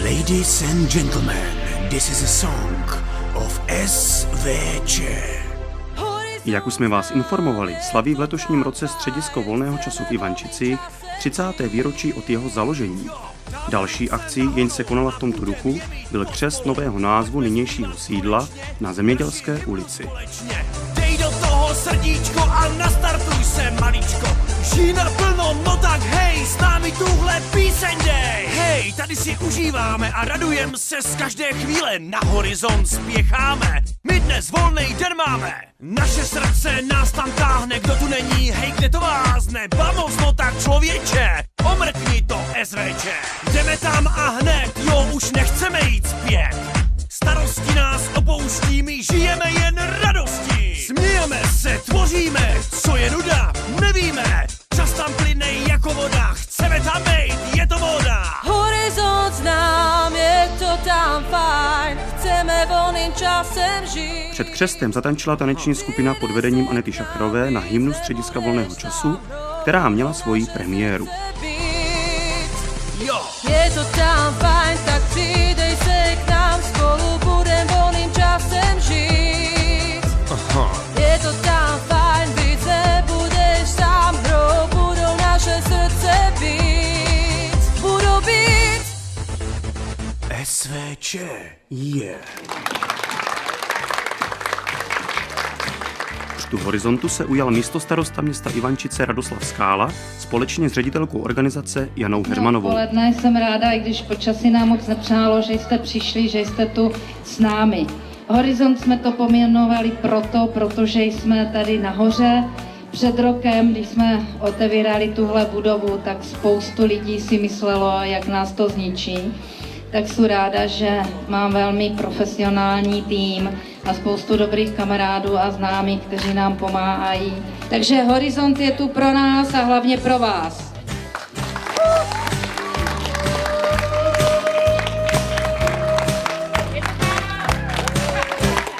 Ladies and gentlemen, this is a song of SVČ. Jak už jsme vás informovali, slaví v letošním roce Středisko volného času v Ivančicích 30. výročí od jeho založení. Další akcí, jen se konala v tomto duchu, byl křest nového názvu nynějšího sídla na Zemědělské ulici. Dej do toho srdíčko a nastartuj se, maličko. Žij naplno, no tak hej, s námi tuhle píseň dej. Hej, tady si užíváme a radujem se z každé chvíle. Na horizont spěcháme, my dnes volnej den máme. Naše srdce nás tam táhne, kdo tu není, hej, kde to vázne. Vamos, no tak člověče, omrkni to SVČ. Jdeme tam a hned, jo, už nechceme jít zpět. Starosti nás opouští, my žijeme jen radostí. Smějeme se, tvoříme, co je nuda, nevíme. Čas tam plyne jako voda, chceme tam být, je to voda. Horizont znám, je to tam fajn, chceme volným časem žít. Před křestem zatančila taneční skupina pod vedením Anety Šachrové na hymnu Střediska volného času, která měla svoji premiéru. Jo. Je to tam fajn, tak přidej se k nám, spolu budem volným časem žít. Aha. Je to tam fajn, víc nebudeš sám, hrou budou naše srdce být. Budou být SVČ, yeah. Křtu Horizontu se ujal místostarosta města Ivančice Radoslav Skála společně s ředitelkou organizace Janou Hermanovou. Odpoledne, jsem ráda, i když počasí nám moc nepřálo, že jste přišli, že jste tu s námi. Horizont jsme to pojmenovali protože jsme tady nahoře. Před rokem, když jsme otevírali tuhle budovu, tak spoustu lidí si myslelo, jak nás to zničí. Tak jsem ráda, že mám velmi profesionální tým a spoustu dobrých kamarádů a známých, kteří nám pomáhají. Takže Horizont je tu pro nás a hlavně pro vás.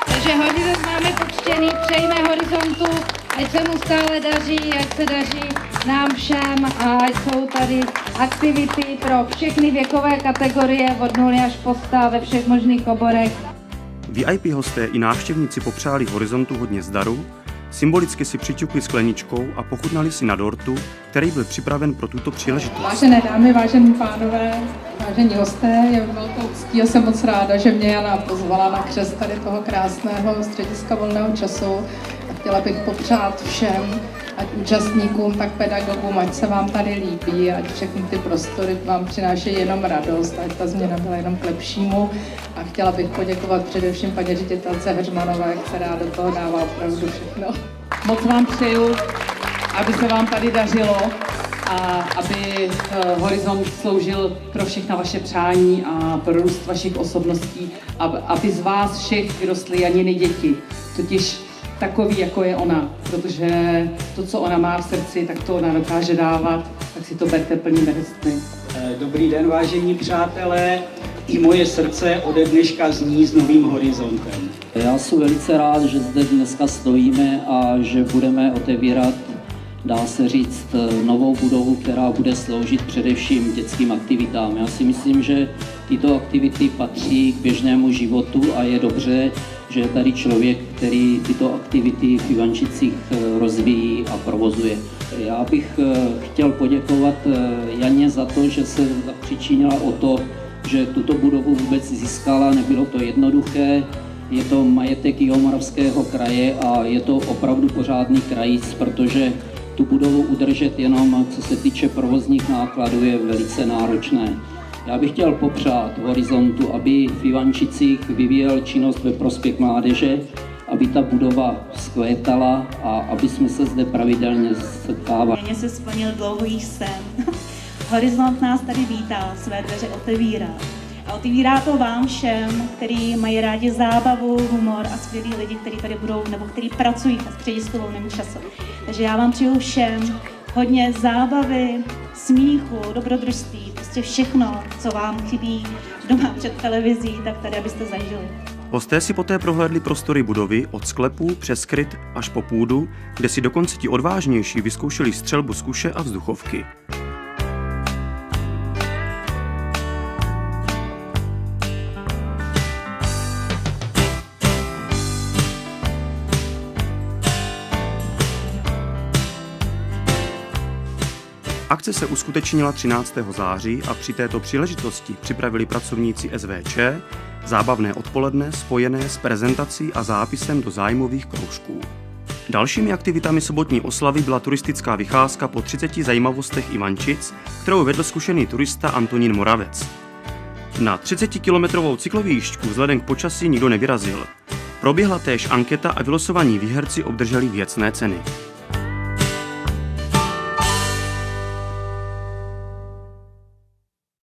Takže Horizont máme poctěný, přejme Horizontu, ať se mu stále daří, ať se daří nám všem a ať jsou tady aktivity pro všechny věkové kategorie od 0 až po 100 ve všech možných oborech. VIP hosté i návštěvníci popřáli Horizontu hodně zdaru, symbolicky si přiťukli skleničkou a pochutnali si na dortu, který byl připraven pro tuto příležitost. Vážené dámy, vážení pánové, vážení hosté, je velkou ctí a jsem moc ráda, že mě Jana pozvala na křest tady toho krásného Střediska volného času. A chtěla bych popřát všem, ať účastníkům, tak pedagogům, ať se vám tady líbí, ať všechny ty prostory vám přinášejí jenom radost, ať ta změna byla jenom k lepšímu. A chtěla bych poděkovat především paní ředitelce Heřmanové, která do toho dává opravdu všechno. Moc vám přeju, aby se vám tady dařilo a aby Horizont sloužil pro všechna vaše přání a pro růst vašich osobností, aby z vás všech vyrostly Janiny děti, totiž takový, jako je ona, protože to, co ona má v srdci, tak to ona dokáže dávat, tak si to berte plnými hrstmi. Dobrý den, vážení přátelé, i moje srdce ode dneška zní s novým Horizontem. Já jsem velice rád, že zde dneska stojíme a že budeme otevírat, dá se říct, novou budovu, která bude sloužit především dětským aktivitám. Já si myslím, že tyto aktivity patří k běžnému životu a je dobře, že je tady člověk, který tyto aktivity v Ivančicích rozvíjí a provozuje. Já bych chtěl poděkovat Janě za to, že se přičinila o to, že tuto budovu vůbec získala, nebylo to jednoduché. Je to majetek Jihomoravského kraje a je to opravdu pořádný krajíc, protože tu budovu udržet jenom co se týče provozních nákladů je velice náročné. Já bych chtěl popřát Horizontu, aby v Ivančicích vyvíjel činnost ve prospěch mládeže, aby ta budova vzkvétala a aby jsme se zde pravidelně setkávali. Mně se splnil dlouhý sen. Horizont nás tady vítá, své dveře otevírá. A otevírá to vám všem, kteří mají rádi zábavu, humor a skvělí lidi, kteří tady budou nebo kteří pracují na Středisku volném času. Takže já vám přeju všem hodně zábavy, smíchu, dobrodružství, prostě všechno, co vám chybí doma před televizí, tak tady, abyste zažili. Hosté si poté prohlédli prostory budovy od sklepů přes kryt až po půdu, kde si dokonce ti odvážnější vyzkoušeli střelbu z kuše a vzduchovky. Akce se uskutečnila 13. září a při této příležitosti připravili pracovníci SVČ zábavné odpoledne spojené s prezentací a zápisem do zájmových kroužků. Dalšími aktivitami sobotní oslavy byla turistická vycházka po 30 zajímavostech Ivančic, kterou vedl zkušený turista Antonín Moravec. Na 30-kilometrovou cyklovíštku vzhledem k počasí nikdo nevyrazil. Proběhla též anketa a vylosovaní výherci obdrželi věcné ceny.